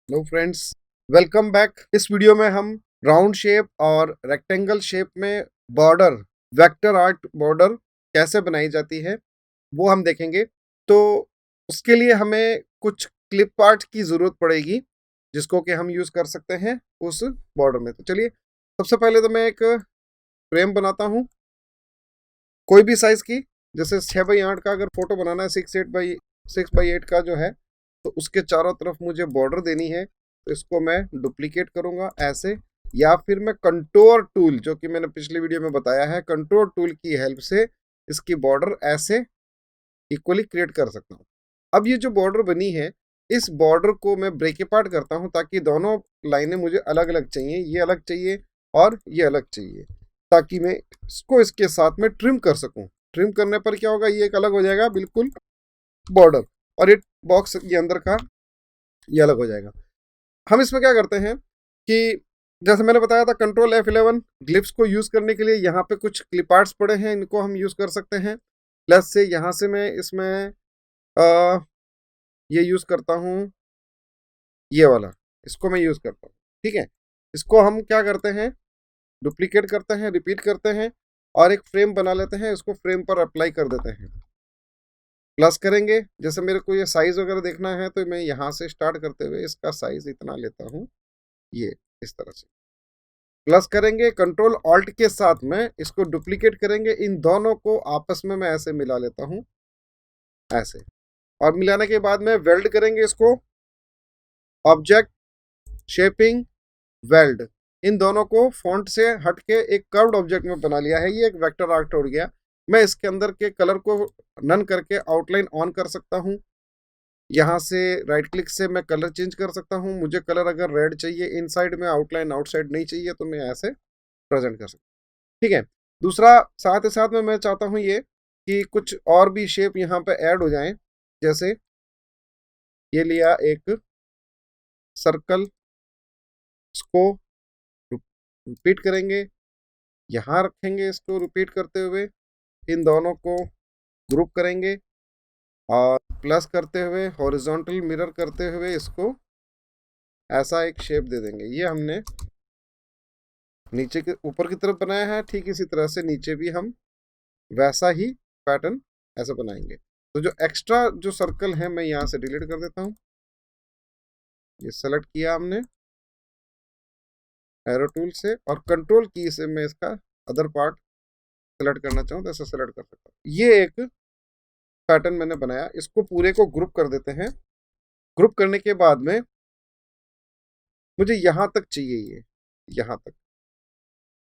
Hello friends, welcome back. इस video में हम राउंड शेप और रेक्टेंगल शेप में बॉर्डर, वेक्टर आर्ट बॉर्डर कैसे बनाई जाती है वो हम देखेंगे। तो उसके लिए हमें कुछ क्लिप आर्ट की ज़रूरत पड़ेगी जिसको कि हम यूज़ कर सकते हैं उस बॉर्डर में। तो चलिए, सबसे पहले तो मैं एक फ्रेम बनाता हूँ कोई भी साइज़ की। जैसे 6x8 का अगर फोटो बनाना है, 6x8 का जो है, तो उसके चारों तरफ मुझे बॉर्डर देनी है। तो इसको मैं डुप्लीकेट करूंगा ऐसे, या फिर मैं कंटूर टूल, जो कि मैंने पिछली वीडियो में बताया है, कंटूर टूल की हेल्प से इसकी बॉर्डर ऐसे इक्वली क्रिएट कर सकता हूँ। अब ये जो बॉर्डर बनी है, इस बॉर्डर को मैं ब्रेक अपार्ट करता हूँ ताकि दोनों लाइनें मुझे अलग अलग चाहिए। ये अलग चाहिए और ये अलग चाहिए, ताकि मैं इसको इसके साथ में ट्रिम कर सकूं। ट्रिम करने पर क्या होगा, ये एक अलग हो जाएगा बिल्कुल बॉर्डर, और ये बॉक्स ये अंदर का ये अलग हो जाएगा। हम इसमें क्या करते हैं कि जैसे मैंने बताया था, कंट्रोल F11 ग्लिप्स को यूज करने के लिए यहाँ पे कुछ क्लिप आर्ट्स पड़े हैं, इनको हम यूज कर सकते हैं। प्लस से यहाँ से मैं इसमें आ, ये यूज करता हूँ, ये वाला, इसको मैं यूज करता हूँ। ठीक है, इसको हम क्या करते हैं, डुप्लीकेट करते हैं, रिपीट करते हैं, और एक फ्रेम बना लेते हैं। इसको फ्रेम पर अप्लाई कर देते हैं। प्लस करेंगे, जैसे मेरे को ये साइज वगैरह देखना है तो मैं यहाँ से स्टार्ट करते हुए इसका साइज इतना लेता हूँ, ये इस तरह से। प्लस करेंगे, कंट्रोल ऑल्ट के साथ में इसको डुप्लीकेट करेंगे। इन दोनों को आपस में मैं ऐसे मिला लेता हूँ, ऐसे। और मिलाने के बाद में वेल्ड करेंगे इसको, ऑब्जेक्ट, शेपिंग, वेल्ड, इन दोनों को फॉन्ट से हट के एक कर्व्ड ऑब्जेक्ट में बना लिया है। ये एक वेक्टर आर्ट हो गया। मैं इसके अंदर के कलर को नन करके आउटलाइन ऑन कर सकता हूँ। यहाँ से राइट क्लिक से मैं कलर चेंज कर सकता हूँ। मुझे कलर अगर रेड चाहिए इनसाइड में, आउटलाइन आउटसाइड नहीं चाहिए, तो मैं ऐसे प्रेजेंट कर सकता हूँ। ठीक है। दूसरा, साथ ही साथ में मैं चाहता हूँ ये कि कुछ और भी शेप यहाँ पे ऐड हो जाएं। जैसे ये लिया एक सर्कल, इसको रिपीट करेंगे, यहाँ रखेंगे, इसको रिपीट करते हुए इन दोनों को ग्रुप करेंगे, और प्लस करते हुए हॉरिजॉन्टल मिरर करते हुए इसको ऐसा एक शेप दे देंगे। ये हमने नीचे के ऊपर की तरफ बनाया है, ठीक इसी तरह से नीचे भी हम वैसा ही पैटर्न ऐसा बनाएंगे। तो जो एक्स्ट्रा जो सर्कल है मैं यहाँ से डिलीट कर देता हूँ। ये सेलेक्ट किया हमने एरो टूल से, और कंट्रोल की से मैं इसका अदर पार्ट सेलेक्ट करना चाहूँ तो ऐसा सेलेक्ट कर सकता हूँ। ये एक पैटर्न मैंने बनाया। इसको पूरे को ग्रुप कर देते हैं। ग्रुप करने के बाद में मुझे यहाँ तक चाहिए, ये यहाँ तक।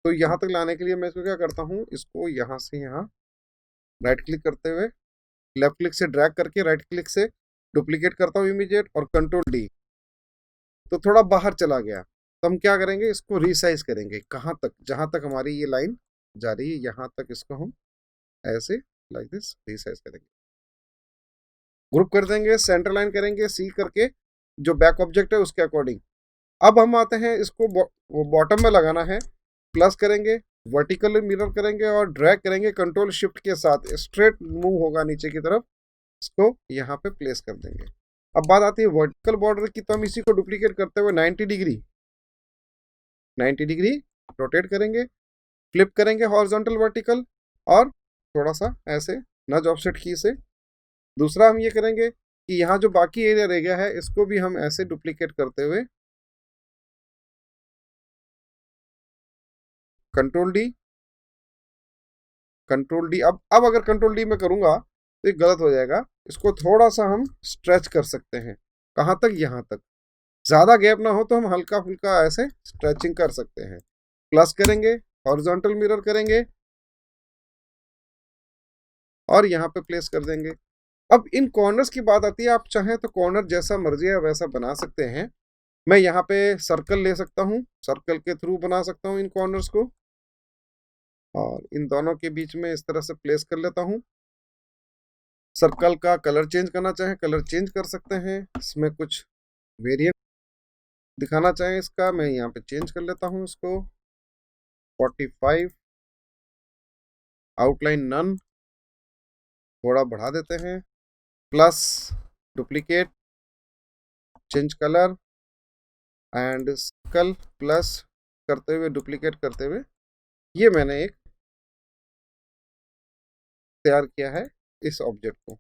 तो यहाँ तक लाने के लिए मैं इसको क्या करता हूँ, इसको यहाँ से यहाँ राइट क्लिक करते हुए, लेफ्ट क्लिक से ड्रैग करके राइट क्लिक से डुप्लीकेट करता हूँ इमीडिएट, और कंट्रोल डी। तो थोड़ा बाहर चला गया, तो हम क्या करेंगे, इसको रीसाइज करेंगे। कहाँ तक, जहां तक हमारी ये लाइन जा रही है यहाँ तक इसको हम ऐसे लाइक दिस रीसाइज करेंगे। ग्रुप कर देंगे, सेंटर लाइन करेंगे सी करके, जो बैक ऑब्जेक्ट है उसके अकॉर्डिंग। अब हम आते हैं, इसको बॉटम में लगाना है। प्लस करेंगे, वर्टिकल मिरर करेंगे और ड्रैग करेंगे कंट्रोल शिफ्ट के साथ, स्ट्रेट मूव होगा नीचे की तरफ। इसको यहाँ पे प्लेस कर देंगे। अब बात आती है वर्टिकल बॉर्डर की, तो हम इसी को डुप्लीकेट करते हुए 90 डिग्री रोटेट करेंगे, फ्लिप करेंगे हॉरिजॉन्टल वर्टिकल, और थोड़ा सा ऐसे नज ऑफसेट की से। दूसरा हम ये करेंगे कि यहाँ जो बाकी एरिया रह गया है इसको भी हम ऐसे डुप्लीकेट करते हुए कंट्रोल डी, कंट्रोल डी। अब अगर कंट्रोल डी में करूंगा तो ये गलत हो जाएगा। इसको थोड़ा सा हम स्ट्रेच कर सकते हैं। कहाँ तक, यहाँ तक। ज्यादा गैप ना हो तो हम हल्का फुल्का ऐसे स्ट्रेचिंग कर सकते हैं। प्लस करेंगे, हॉरिजॉन्टल मिरर करेंगे, और यहाँ पे प्लेस कर देंगे। अब इन कॉर्नर्स की बात आती है, आप चाहें तो कॉर्नर जैसा मर्जी है वैसा बना सकते हैं। मैं यहाँ पे सर्कल ले सकता हूँ, सर्कल के थ्रू बना सकता हूँ इन कॉर्नर्स को, और इन दोनों के बीच में इस तरह से प्लेस कर लेता हूँ। सर्कल का कलर चेंज करना चाहें कलर चेंज कर सकते हैं। इसमें कुछ वेरिएंट दिखाना चाहें इसका, मैं यहाँ पे चेंज कर लेता हूँ इसको 45, आउटलाइन नन, थोड़ा बढ़ा देते हैं, plus duplicate, change colour, and circle plus करते हुए, डुप्लीकेट करते हुए, ये मैंने एक तैयार किया है इस ऑब्जेक्ट को।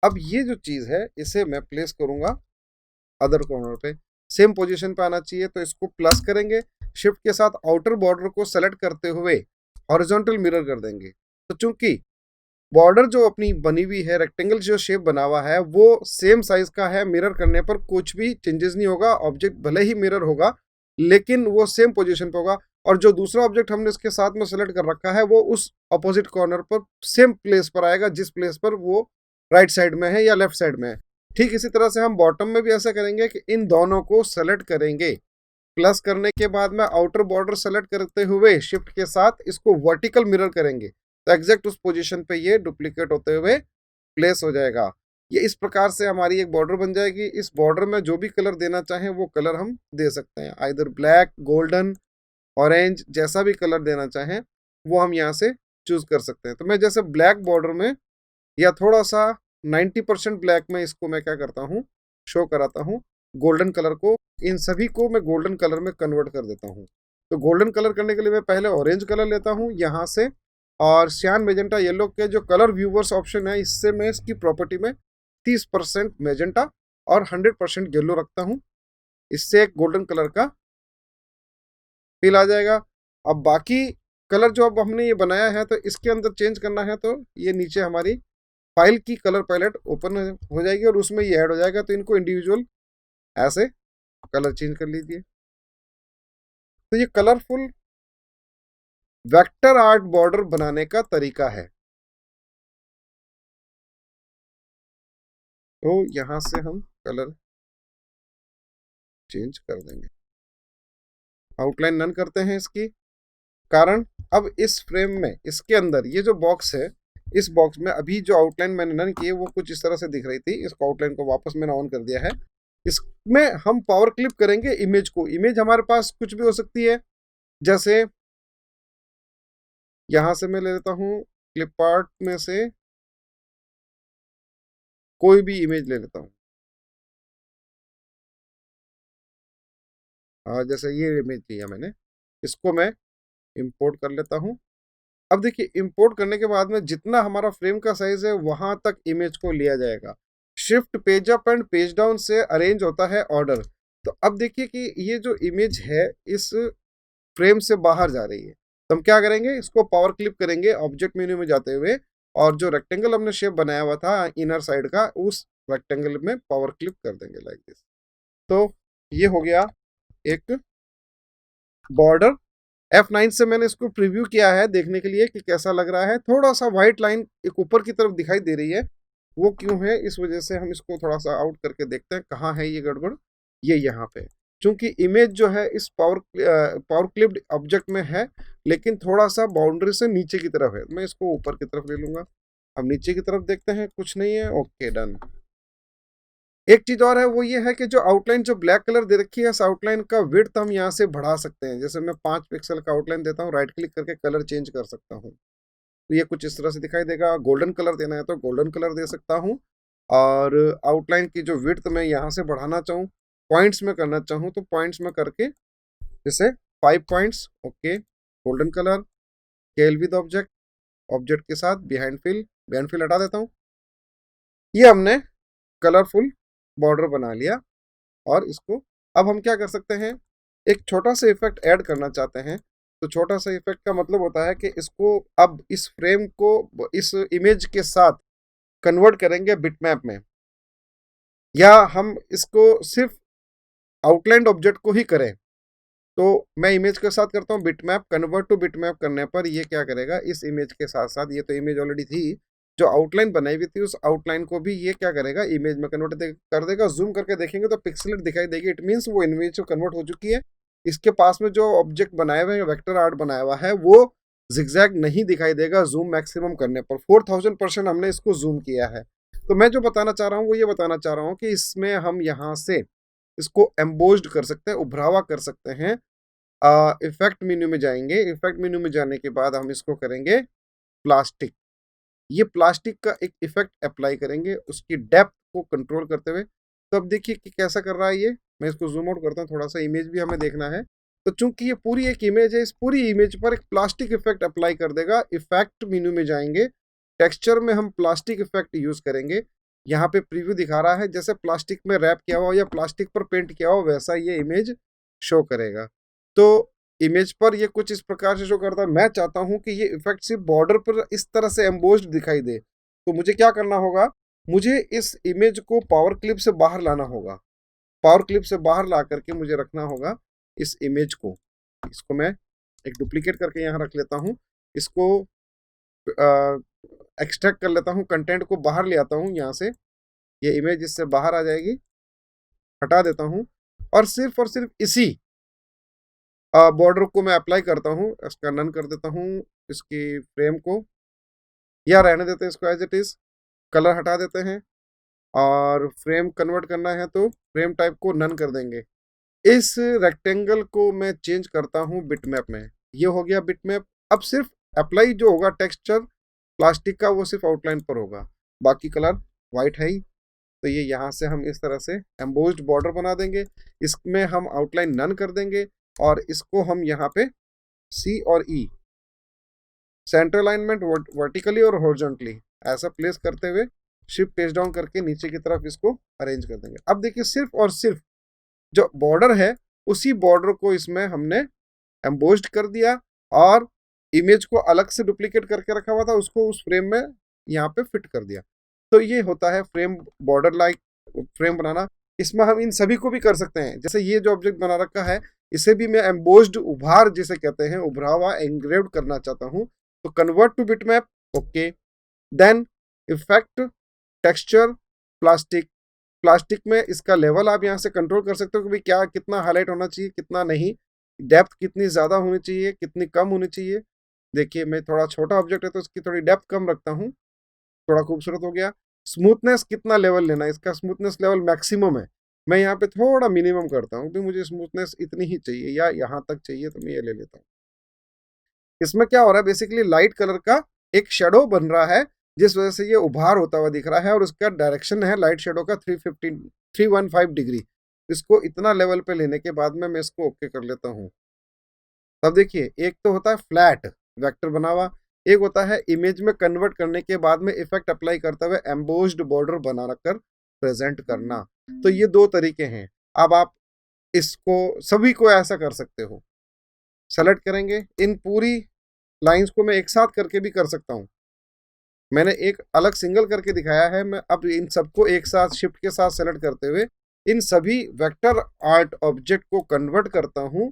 अब ये जो चीज है इसे मैं प्लेस करूंगा अदर कॉर्नर पे, सेम पोजीशन पे आना चाहिए, तो इसको प्लस करेंगे, शिफ्ट के साथ आउटर बॉर्डर को सेलेक्ट करते हुए हॉरिजॉन्टल मिरर कर देंगे। तो चूंकि बॉर्डर जो अपनी बनी हुई है, रेक्टेंगल जो शेप बना हुआ है वो सेम साइज का है, मिरर करने पर कुछ भी चेंजेस नहीं होगा, ऑब्जेक्ट भले ही मिरर होगा लेकिन वो सेम पोजीशन पे होगा। और जो दूसरा ऑब्जेक्ट हमने इसके साथ में सेलेक्ट कर रखा है वो उस अपोजिट कॉर्नर पर सेम प्लेस पर आएगा जिस प्लेस पर वो राइट साइड में है या लेफ्ट साइड में है। ठीक इसी तरह से हम बॉटम में भी ऐसा करेंगे कि इन दोनों को सेलेक्ट करेंगे, प्लस करने के बाद में आउटर बॉर्डर सेलेक्ट करते हुए शिफ्ट के साथ इसको वर्टिकल मिरर करेंगे, तो एग्जैक्ट उस पोजीशन पे ये डुप्लीकेट होते हुए प्लेस हो जाएगा। ये इस प्रकार से हमारी एक बॉर्डर बन जाएगी। इस बॉर्डर में जो भी कलर देना चाहें वो कलर हम दे सकते हैं, आइदर ब्लैक, गोल्डन, ऑरेंज, जैसा भी कलर देना चाहें वो हम यहाँ से चूज कर सकते हैं। तो मैं जैसे ब्लैक बॉर्डर में या थोड़ा सा 90% ब्लैक में इसको मैं क्या करता हूँ, शो कराता हूँ गोल्डन कलर को, इन सभी को मैं गोल्डन कलर में कन्वर्ट कर देता हूँ। तो गोल्डन कलर करने के लिए मैं पहले ऑरेंज कलर लेता हूँ यहाँ से, और सियान मेजेंटा येलो के जो कलर व्यूवर्स ऑप्शन है इससे मैं इसकी प्रॉपर्टी में 30% मेजेंटा और 100% येलो रखता हूँ। इससे एक गोल्डन कलर का फील आ जाएगा। अब बाकी कलर जो अब हमने ये बनाया है तो इसके अंदर चेंज करना है, तो ये नीचे हमारी फाइल की कलर पैलेट ओपन हो जाएगी और उसमें ये ऐड हो जाएगा, तो इनको इंडिविजुअल ऐसे कलर चेंज कर लीजिए। तो ये कलरफुल वेक्टर आर्ट बॉर्डर बनाने का तरीका है। तो यहां से हम कलर चेंज कर देंगे, आउटलाइन नन करते हैं इसकी, कारण अब इस फ्रेम में इसके अंदर ये जो बॉक्स है, इस बॉक्स में अभी जो आउटलाइन मैंने नन की है वो कुछ इस तरह से दिख रही थी, इसको आउटलाइन को वापस मैंने ऑन कर दिया है। इसमें हम पावर क्लिप करेंगे इमेज को। इमेज हमारे पास कुछ भी हो सकती है, जैसे यहां से मैं ले लेता हूं क्लिप आर्ट में से कोई भी इमेज ले लेता हूं, जैसे ये इमेज लिया मैंने, इसको मैं इंपोर्ट कर लेता हूं। अब देखिए इंपोर्ट करने के बाद में जितना हमारा फ्रेम का साइज है वहां तक इमेज को लिया जाएगा। Shift page up and page down से अरेंज होता है ऑर्डर। तो अब देखिए कि ये जो इमेज है इस फ्रेम से बाहर जा रही है, तो हम क्या करेंगे, इसको पावर क्लिप करेंगे ऑब्जेक्ट मेन्यू में जाते हुए, और जो रेक्टेंगल हमने शेप बनाया हुआ था इनर साइड का उस रेक्टेंगल में पावर क्लिप कर देंगे लाइक दिस। तो ये हो गया एक बॉर्डर। F9 से मैंने इसको प्रीव्यू किया है देखने के लिए कि कैसा लग रहा है। थोड़ा सा व्हाइट लाइन एक ऊपर की तरफ दिखाई दे रही है, वो क्यों है, इस वजह से हम इसको थोड़ा सा आउट करके देखते हैं कहाँ है ये गड़बड़। ये यहाँ पे, क्योंकि इमेज जो है इस पावर क्लिप्ड ऑब्जेक्ट में है लेकिन थोड़ा सा बाउंड्री से नीचे की तरफ है, मैं इसको ऊपर की तरफ ले लूंगा। अब नीचे की तरफ देखते हैं, कुछ नहीं है, ओके डन। एक चीज और है, वो ये है कि जो आउटलाइन जो ब्लैक कलर दे रखी है इस आउटलाइन का विड्थ हम यहाँ से बढ़ा सकते हैं। जैसे मैं 5 पिक्सल का आउटलाइन देता हूँ, राइट क्लिक करके कलर चेंज कर सकता हूँ, तो ये कुछ इस तरह से दिखाई देगा। गोल्डन कलर देना है तो गोल्डन कलर दे सकता हूँ, और आउटलाइन की जो विड्थ मैं यहाँ से बढ़ाना चाहूँ, पॉइंट्स में करना चाहूँ तो पॉइंट्स में करके जैसे 5 points, okay, golden colour, scale with object, object के साथ बिहाइंड फिल हटा देता हूँ। ये हमने कलरफुल बॉर्डर बना लिया। और इसको अब हम क्या कर सकते हैं, एक छोटा सा इफेक्ट ऐड करना चाहते हैं, तो छोटा सा इफेक्ट का मतलब होता है कि इसको अब इस फ्रेम को इस इमेज के साथ कन्वर्ट करेंगे बिटमैप में, या हम इसको सिर्फ आउटलाइंड ऑब्जेक्ट को ही करें। तो मैं इमेज के साथ करता हूँ बिटमैप, कन्वर्ट टू बिटमैप करने पर ये क्या करेगा, इस इमेज के साथ साथ, ये तो इमेज ऑलरेडी थी, जो आउटलाइन बनाई हुई थी उस आउटलाइन को भी ये क्या करेगा, इमेज में कन्वर्ट कर देगा। जूम करके देखेंगे तो पिक्सेलेट दिखाई देगी, इट मीन्स वो इमेज कन्वर्ट हो चुकी है। इसके पास में जो ऑब्जेक्ट बनाए हुए हैं, वेक्टर आर्ट बनाया हुआ है, वो जिगजैग नहीं दिखाई देगा जूम मैक्सिमम करने पर। 4000% हमने इसको जूम किया है। तो मैं जो बताना चाह रहा हूँ वो ये बताना चाह रहा हूँ कि इसमें हम यहाँ से इसको एम्बोज्ड कर सकते हैं, उभरावा कर सकते हैं। इफेक्ट मेन्यू में जाएंगे, इफेक्ट मेन्यू में जाने के बाद हम इसको करेंगे प्लास्टिक। ये प्लास्टिक का एक इफेक्ट अप्लाई करेंगे उसकी डेप्थ को कंट्रोल करते हुए। तो अब देखिए कि कैसा कर रहा है ये, मैं इसको जूम आउट करता हूँ थोड़ा सा, इमेज भी हमें देखना है। तो चूंकि ये पूरी एक इमेज है, इस पूरी इमेज पर एक प्लास्टिक इफेक्ट अप्लाई कर देगा। इफेक्ट मेन्यू में जाएंगे, टेक्सचर में हम प्लास्टिक इफेक्ट यूज करेंगे। यहाँ पे प्रीव्यू दिखा रहा है, जैसे प्लास्टिक में रैप किया हुआ या प्लास्टिक पर पेंट किया हुआ वैसा ये इमेज शो करेगा। तो इमेज पर ये कुछ इस प्रकार से शो करता है। मैं चाहता हूँ कि ये इफेक्ट सिर्फ बॉर्डर पर इस तरह से एम्बोस्ड दिखाई दे, तो मुझे क्या करना होगा, मुझे इस इमेज को पावर क्लिप से बाहर लाना होगा। पावर क्लिप से बाहर ला करके मुझे रखना होगा इस इमेज को। इसको मैं एक डुप्लीकेट करके यहाँ रख लेता हूँ, इसको एक्सट्रैक्ट कर लेता हूँ, कंटेंट को बाहर ले आता हूँ यहाँ से, ये इमेज इससे बाहर आ जाएगी, हटा देता हूँ और सिर्फ इसी बॉर्डर को मैं अप्लाई करता हूँ। इसका नन कर देता हूँ, इसकी फ्रेम को, या रहने देते हैं इसको एज इट इज, कलर हटा देते हैं और फ्रेम कन्वर्ट करना है तो फ्रेम टाइप को नन कर देंगे। इस रेक्टेंगल को मैं चेंज करता हूँ बिटमैप में, ये हो गया बिटमैप। अब सिर्फ अप्लाई जो होगा टेक्सचर प्लास्टिक का वो सिर्फ आउटलाइन पर होगा, बाकी कलर वाइट है ही। तो ये यहाँ से हम इस तरह से एम्बोस्ड बॉर्डर बना देंगे, इसमें हम आउटलाइन नन कर देंगे और इसको हम यहाँ पे सी और ई सेंटर अलाइनमेंट वर्टिकली और हॉरिजॉन्टली ऐसा प्लेस करते हुए शिफ्ट पेज डाउन करके नीचे की तरफ इसको अरेंज कर देंगे। अब देखिए सिर्फ और सिर्फ जो बॉर्डर है उसी बॉर्डर को इसमें हमने एम्बोस्ड कर दिया और इमेज को अलग से डुप्लीकेट करके रखा हुआ था उसको उस फ्रेम में यहाँ पे फिट कर दिया। तो ये होता है फ्रेम बॉर्डर लाइक फ्रेम बनाना। इसमें हम इन सभी को भी कर सकते हैं, जैसे ये जो ऑब्जेक्ट बना रखा है इसे भी मैं एम्बोस्ड उभार जिसे कहते हैं, उभरा हुआ एंग्रेव्ड करना चाहता हूँ। तो convert to bitmap, okay, then effect, texture, plastic. Plastic में इसका लेवल आप यहाँ से कंट्रोल कर सकते हो कि भाई क्या कितना हाईलाइट होना चाहिए कितना नहीं, डेप्थ कितनी ज़्यादा होनी चाहिए कितनी कम होनी चाहिए। देखिए मैं थोड़ा छोटा ऑब्जेक्ट है तो इसकी थोड़ी डेप्थ कम रखता हूँ, थोड़ा खूबसूरत हो गया। स्मूथनेस कितना लेवल लेना है, इसका स्मूथनेस लेवल मैक्सिमम है, मैं यहाँ पे थोड़ा मिनिमम करता हूँ भी मुझे स्मूथनेस इतनी ही चाहिए या यहाँ तक चाहिए तो मैं ये ले लेता हूँ। इसमें क्या हो रहा है, बेसिकली लाइट कलर का एक शेडो बन रहा है जिस वजह से ये उभार होता हुआ दिख रहा है और उसका डायरेक्शन है लाइट शेडो का 315 डिग्री। इसको इतना लेवल पे लेने के बाद में मैं इसको ओके कर लेता हूँ। तब देखिए एक तो होता है फ्लैट वेक्टर बना हुआ, एक होता है इमेज में कन्वर्ट करने के बाद में इफेक्ट अप्लाई करते हुए एम्बोस्ड बॉर्डर बना कर प्रेजेंट करना। तो ये दो तरीके हैं। अब आप इसको सभी को ऐसा कर सकते हो, सेलेक्ट करेंगे, इन पूरी लाइंस को मैं एक साथ करके भी कर सकता हूँ, मैंने एक अलग सिंगल करके दिखाया है। मैं अब इन सबको एक साथ शिफ्ट के साथ सेलेक्ट करते हुए इन सभी वेक्टर आर्ट ऑब्जेक्ट को कन्वर्ट करता हूँ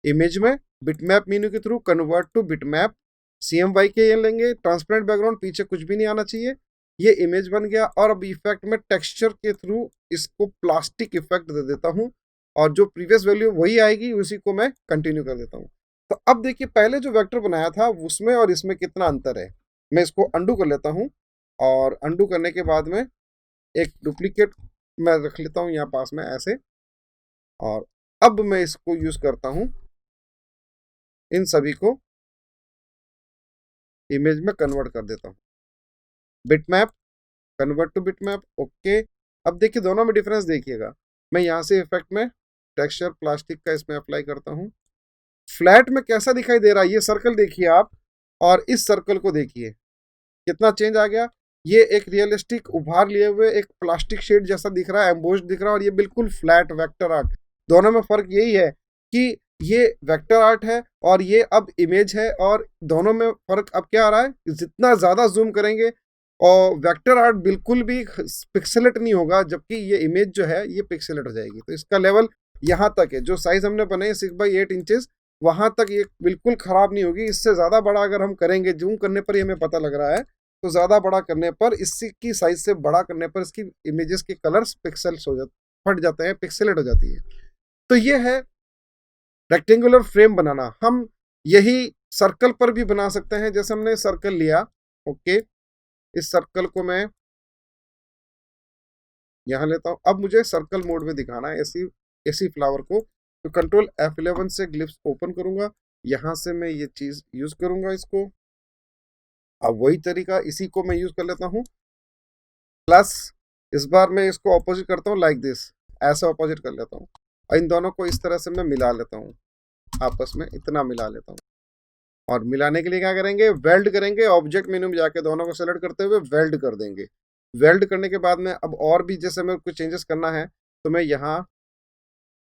इमेज में बिटमैप मेन्यू के through, convert to bitmap, CMY के ये लेंगे, ट्रांसपेरेंट बैकग्राउंड, पीछे कुछ भी नहीं आना चाहिए, ये इमेज बन गया। और अब इफेक्ट में टेक्सचर के थ्रू इसको प्लास्टिक इफेक्ट दे देता हूँ और जो प्रीवियस वैल्यू वही आएगी उसी को मैं कंटिन्यू कर देता हूँ। तो अब देखिए पहले जो वेक्टर बनाया था उसमें और इसमें कितना अंतर है। मैं इसको अंडू कर लेता हूँ और अंडू करने के बाद में एक डुप्लीकेट मैं रख लेता हूँ यहाँ पास में ऐसे, और अब मैं इसको यूज करता हूँ इन सभी को इमेज में कन्वर्ट कर देता हूँ, bitmap, convert to bitmap, okay. अब देखिए दोनों में डिफरेंस देखिएगा, मैं यहाँ से इफेक्ट में टेक्सचर प्लास्टिक का इसमें अप्लाई करता हूँ, फ्लैट में कैसा दिखाई दे रहा है, ये सर्कल देखिए आप और इस सर्कल को देखिए कितना चेंज आ गया। ये एक रियलिस्टिक उभार लिए हुए एक प्लास्टिक शेड जैसा दिख रहा है, एम्बोस्ड दिख रहा है, और ये बिल्कुल फ्लैट वेक्टर आर्ट। दोनों में फर्क यही है कि ये वेक्टर आर्ट है और ये अब इमेज है, और दोनों में फर्क अब क्या आ रहा है, जितना ज्यादा जूम करेंगे और वेक्टर आर्ट बिल्कुल भी पिक्सेलेट नहीं होगा, जबकि ये इमेज जो है ये पिक्सेलेट हो जाएगी। तो इसका लेवल यहाँ तक है, जो साइज हमने बनाए 6x8 इंचेस वहां तक ये बिल्कुल खराब नहीं होगी। इससे ज्यादा बड़ा अगर हम करेंगे, जूम करने पर ही हमें पता लग रहा है, तो ज्यादा बड़ा करने पर इसकी साइज से बड़ा करने पर इसकी इमेजेस के कलर्स पिक्सेल्स हो जाते, फट जाते हैं, पिक्सेलेट हो जाती है। तो ये है रेक्टेंगुलर फ्रेम बनाना। हम यही सर्कल पर भी बना सकते हैं, जैसे हमने सर्कल लिया, ओके, इस सर्कल को मैं यहाँ लेता हूँ। अब मुझे सर्कल मोड में दिखाना है ऐसी फ्लावर को, तो कंट्रोल F11 से ग्लिप्स ओपन करूंगा, यहां से मैं ये चीज यूज करूंगा इसको। अब वही तरीका इसी को मैं यूज कर लेता हूँ, प्लस इस बार मैं इसको ऑपोजिट करता हूँ लाइक दिस, ऐसा ऑपोजिट कर लेता हूँ और इन दोनों को इस तरह से मैं मिला लेता हूँ, आपस में इतना मिला लेता हूँ। और मिलाने के लिए क्या करेंगे, वेल्ड करेंगे। ऑब्जेक्ट मेन्यू में जाके दोनों को सेलेक्ट करते हुए वेल्ड कर देंगे। वेल्ड करने के बाद में अब और भी जैसे मैं कुछ चेंजेस करना है तो मैं यहाँ,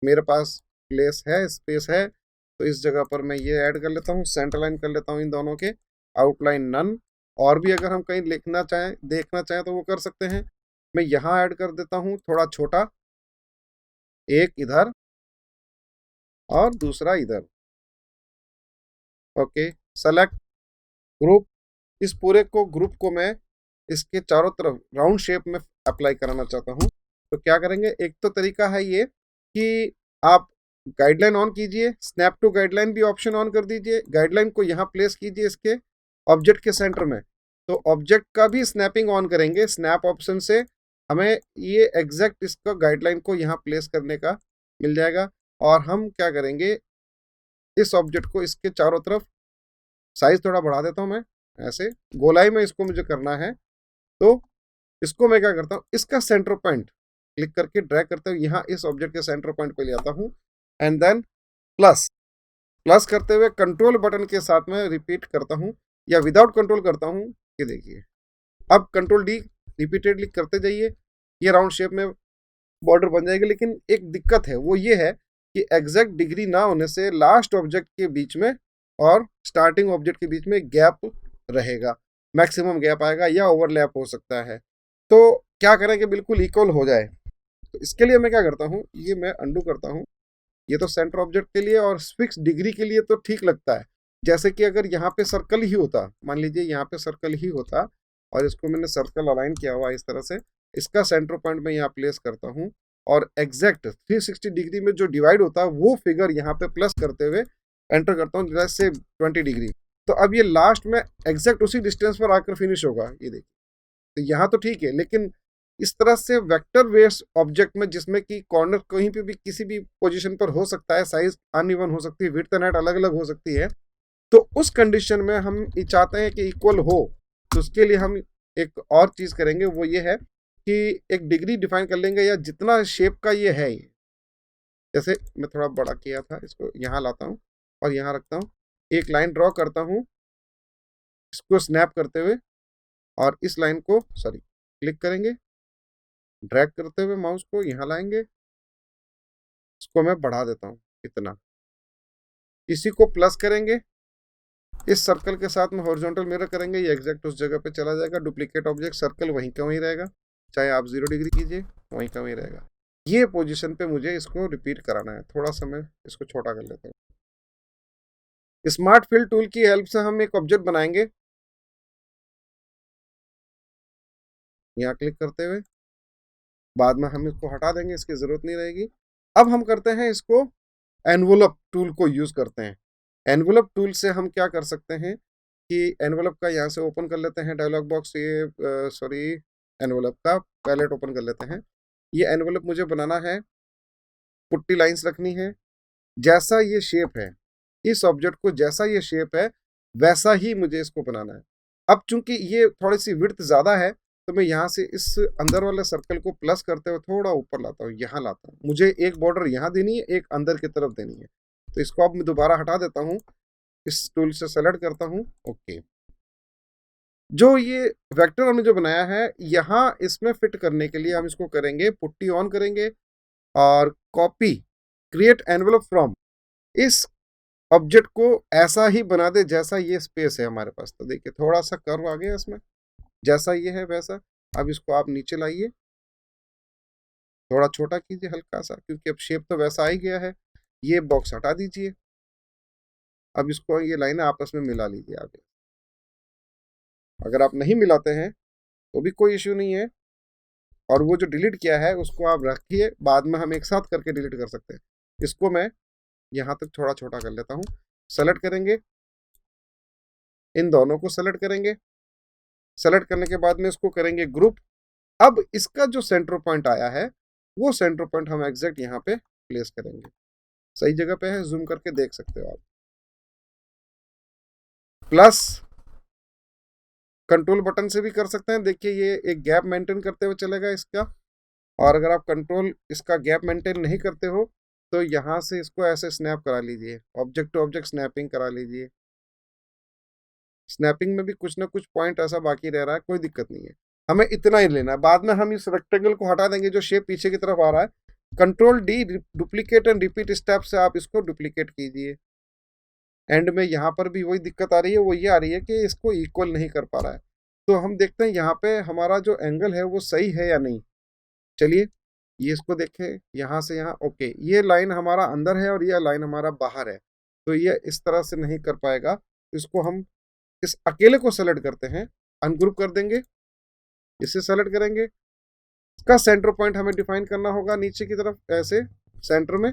मेरे पास प्लेस है, स्पेस है, तो इस जगह पर मैं ये ऐड कर लेता हूँ, सेंटर लाइन कर लेता हूँ इन दोनों के, आउटलाइन नन। और भी अगर हम कहीं लिखना चाहें, देखना चाहें तो वो कर सकते हैं। मैं यहाँ ऐड कर देता हूँ थोड़ा छोटा, एक इधर और दूसरा इधर। Okay, select group. इस पूरे को, ग्रुप को मैं इसके चारों तरफ राउंड शेप में अप्लाई कराना चाहता हूँ। तो क्या करेंगे, एक तो तरीका है ये कि आप गाइडलाइन ऑन कीजिए, स्नैप टू गाइडलाइन भी ऑप्शन ऑन कर दीजिए, गाइडलाइन को यहाँ प्लेस कीजिए इसके ऑब्जेक्ट के सेंटर में। तो ऑब्जेक्ट का भी स्नैपिंग ऑन करेंगे, स्नैप ऑप्शन से हमें ये एग्जैक्ट इसका गाइडलाइन को यहाँ प्लेस करने का मिल जाएगा। और हम क्या करेंगे, इस ऑब्जेक्ट को इसके चारों तरफ, साइज थोड़ा बढ़ा देता हूँ मैं, ऐसे गोलाई में इसको मुझे करना है। तो इसको मैं क्या करता हूँ, इसका सेंटर पॉइंट क्लिक करके ड्रैग करते हुए यहाँ इस ऑब्जेक्ट के सेंटर पॉइंट पे ले आता हूँ एंड देन प्लस। प्लस करते हुए कंट्रोल बटन के साथ में रिपीट करता हूँ या विदाउट कंट्रोल करता हूँ। ये देखिए, अब कंट्रोल डी रिपीटेडली करते जाइए, ये राउंड शेप में बॉर्डर बन जाएगी। लेकिन एक दिक्कत है, वो ये है कि एग्जैक्ट डिग्री ना होने से लास्ट ऑब्जेक्ट के बीच में और स्टार्टिंग ऑब्जेक्ट के बीच में गैप रहेगा, मैक्सिमम गैप आएगा या ओवरलैप हो सकता है। तो क्या करें कि बिल्कुल इक्वल हो जाए। तो इसके लिए मैं क्या करता हूँ, ये मैं अंडू करता हूँ। ये तो सेंटर ऑब्जेक्ट के लिए और फिक्स डिग्री के लिए तो ठीक लगता है। जैसे कि अगर यहाँ पे सर्कल ही होता, मान लीजिए यहाँ पे सर्कल ही होता और इसको मैंने सर्कल अलाइन किया हुआ इस तरह से, इसका सेंटर पॉइंट में यहाँ प्लेस करता हूँ और एग्जैक्ट 360 डिग्री में जो डिवाइड होता है वो फिगर यहाँ पे प्लस करते हुए एंटर करता हूँ, जैसे 20 डिग्री। तो अब ये लास्ट में एग्जैक्ट उसी डिस्टेंस पर आकर फिनिश होगा, ये देखिए। तो यहाँ तो ठीक है, लेकिन इस तरह से वेक्टर बेस्ड ऑब्जेक्ट में जिसमें कि कॉर्नर कहीं पे भी किसी भी पोजीशन पर हो सकता है, साइज अनइवन हो सकती है, विड्थ एंड हाइट अलग अलग हो सकती है, तो उस कंडीशन में हम ये चाहते हैं कि इक्वल हो। तो उसके लिए हम एक और चीज करेंगे, वो ये है कि एक डिग्री डिफाइन कर लेंगे, या जितना शेप का ये है, ये जैसे मैं थोड़ा बड़ा किया था, इसको यहाँ लाता हूँ और यहाँ रखता हूँ, एक लाइन ड्रॉ करता हूँ इसको स्नैप करते हुए, और इस लाइन को सॉरी क्लिक करेंगे, ड्रैग करते हुए माउस को यहाँ लाएंगे, इसको मैं बढ़ा देता हूँ इतना, इसी को प्लस करेंगे, इस सर्कल के साथ में हॉरिजॉन्टल मिरर करेंगे, ये एग्जैक्ट उस जगह पे चला जाएगा। डुप्लीकेट ऑब्जेक्ट सर्कल वहीं का वहीं रहेगा, चाहे आप 0 डिग्री कीजिए वहीं का वहीं रहेगा। ये पोजीशन पे मुझे इसको रिपीट कराना है। थोड़ा सा मैं इसको छोटा कर लेता हूँ। स्मार्ट फिल टूल की हेल्प से हम एक ऑब्जेक्ट बनाएंगे, यहाँ क्लिक करते हुए, बाद में हम इसको हटा देंगे, इसकी जरूरत नहीं रहेगी। अब हम करते हैं इसको, एनवलप टूल को यूज करते हैं। एनवलप टूल से हम क्या कर सकते हैं कि एनवलप का यहाँ से ओपन कर लेते हैं डायलॉग बॉक्स, ये सॉरी एनवलप का पैलेट ओपन कर लेते हैं। ये एनवलप मुझे बनाना है, पुट्टी लाइंस रखनी है, जैसा ये शेप है, इस ऑब्जेक्ट को जैसा ये शेप है वैसा ही मुझे इसको बनाना है। अब चूंकि ये थोड़ी सी विड्थ ज्यादा है, तो मैं यहाँ से इस अंदर वाले सर्कल को प्लस करते हुए थोड़ा ऊपर लाता हूँ, यहाँ लाता हूँ। मुझे एक बॉर्डर यहाँ देनी है, एक अंदर की तरफ देनी है। तो इसको अब मैं दोबारा हटा देता हूँ, इस टूल से सेलेक्ट करता हूँ, ओके। जो ये वेक्टर हमने जो बनाया है, यहाँ इसमें फिट करने के लिए हम इसको करेंगे, पुट्टी ऑन करेंगे और कॉपी, क्रिएट एनवेलप फ्रॉम, इस ऑब्जेक्ट को ऐसा ही बना दे जैसा ये स्पेस है हमारे पास। तो देखिए थोड़ा सा कर्व आ गया इसमें, जैसा ये है वैसा। अब इसको आप नीचे लाइए, थोड़ा छोटा कीजिए हल्का सा, क्योंकि अब शेप तो वैसा आ ही गया है। ये बॉक्स हटा दीजिए, अब इसको ये लाइनें आपस में मिला लीजिए आगे। अगर आप नहीं मिलाते हैं तो भी कोई इश्यू नहीं है, और वो जो डिलीट किया है उसको आप रखिए, बाद में हम एक साथ करके डिलीट कर सकते हैं। इसको मैं यहाँ तक थोड़ा छोटा कर लेता हूँ, सेलेक्ट करेंगे, इन दोनों को सेलेक्ट करेंगे, सेलेक्ट करने के बाद में इसको करेंगे ग्रुप। अब इसका जो सेंटर पॉइंट आया है, वो सेंटर पॉइंट हम एग्जैक्ट यहाँ पे प्लेस करेंगे। सही जगह पे है, जूम करके देख सकते हो आप। प्लस कंट्रोल बटन से भी कर सकते हैं, देखिए ये एक गैप मेंटेन करते हुए चलेगा इसका, और अगर आप कंट्रोल इसका गैप मेंटेन नहीं करते हो तो यहाँ से इसको ऐसे स्नैप करा लीजिए, ऑब्जेक्ट टू ऑब्जेक्ट स्नैपिंग करा लीजिए। स्नैपिंग में भी कुछ ना कुछ पॉइंट ऐसा बाकी रह रहा है, कोई दिक्कत नहीं है, हमें इतना ही लेना है। बाद में हम इस रेक्टेंगल को हटा देंगे जो शेप पीछे की तरफ आ रहा है। Control D duplicate and repeat step से आप इसको डुप्लीकेट कीजिए। एंड में यहाँ पर भी वही दिक्कत आ रही है, वो ये आ रही है कि इसको इक्वल नहीं कर पा रहा है। तो हम देखते हैं यहाँ पे हमारा जो एंगल है वो सही है या नहीं। चलिए ये इसको देखें, यहाँ से यहाँ, ओके, ये लाइन हमारा अंदर है और ये लाइन हमारा बाहर है, तो ये इस तरह से नहीं कर पाएगा। इसको हम इस अकेले को सेलेक्ट करते हैं, अनग्रुप कर देंगे, इसे सेलेक्ट करेंगे। इसका सेंटर पॉइंट हमें डिफाइन करना होगा नीचे की तरफ, ऐसे सेंटर में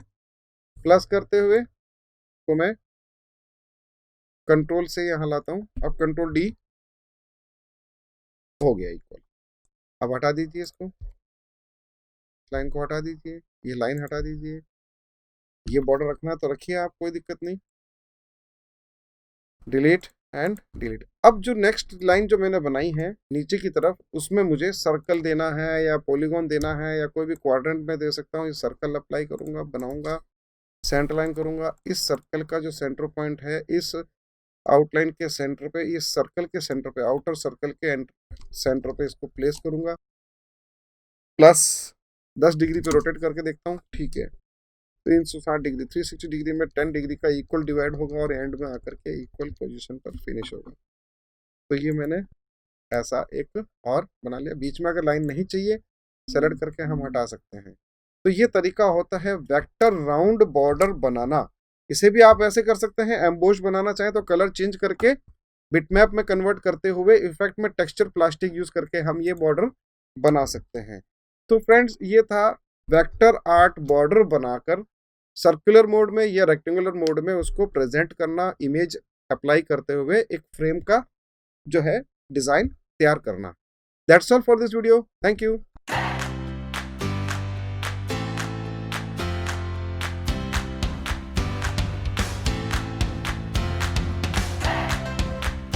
प्लस करते हुए तो मैं कंट्रोल से यहाँ लाता हूँ। अब कंट्रोल डी, हो गया इक्वल। अब हटा दीजिए इसको, लाइन को हटा दीजिए, ये लाइन हटा दीजिए, ये बॉर्डर रखना तो रखिए आप, कोई दिक्कत नहीं। Delete and delete. अब जो नेक्स्ट लाइन जो मैंने बनाई है नीचे की तरफ, उसमें मुझे सर्कल देना है या पॉलीगॉन देना है या कोई भी क्वाड्रेंट में दे सकता हूँ। ये सर्कल अप्लाई करूंगा, बनाऊंगा, सेंटर लाइन करूंगा। इस सर्कल का जो सेंटर पॉइंट है इस आउटलाइन के सेंटर पे, इस सर्कल के सेंटर पे, आउटर सर्कल के सेंटर पे इसको प्लेस करूंगा। प्लस 10 डिग्री पे रोटेट करके देखता हूँ, ठीक है। 360 डिग्री, 360 डिग्री में 10 डिग्री का इक्वल डिवाइड होगा और एंड में आकर के इक्वल पोजीशन पर फिनिश होगा। तो ये मैंने ऐसा एक और बना लिया। बीच में अगर लाइन नहीं चाहिए, सेलेक्ट करके हम हटा सकते हैं। तो ये तरीका होता है वेक्टर राउंड बॉर्डर बनाना। इसे भी आप ऐसे कर सकते हैं, एम्बोश बनाना चाहें तो कलर चेंज करके बिटमैप में कन्वर्ट करते हुए इफेक्ट में टेक्सचर प्लास्टिक यूज करके हम ये बॉर्डर बना सकते हैं। तो फ्रेंड्स ये था वेक्टर आर्ट बॉर्डर बनाकर सर्कुलर मोड में या रेक्टेंगुलर मोड में उसको प्रेजेंट करना, इमेज अप्लाई करते हुए एक फ्रेम का जो है डिजाइन तैयार करना। That's all for this video, thank you.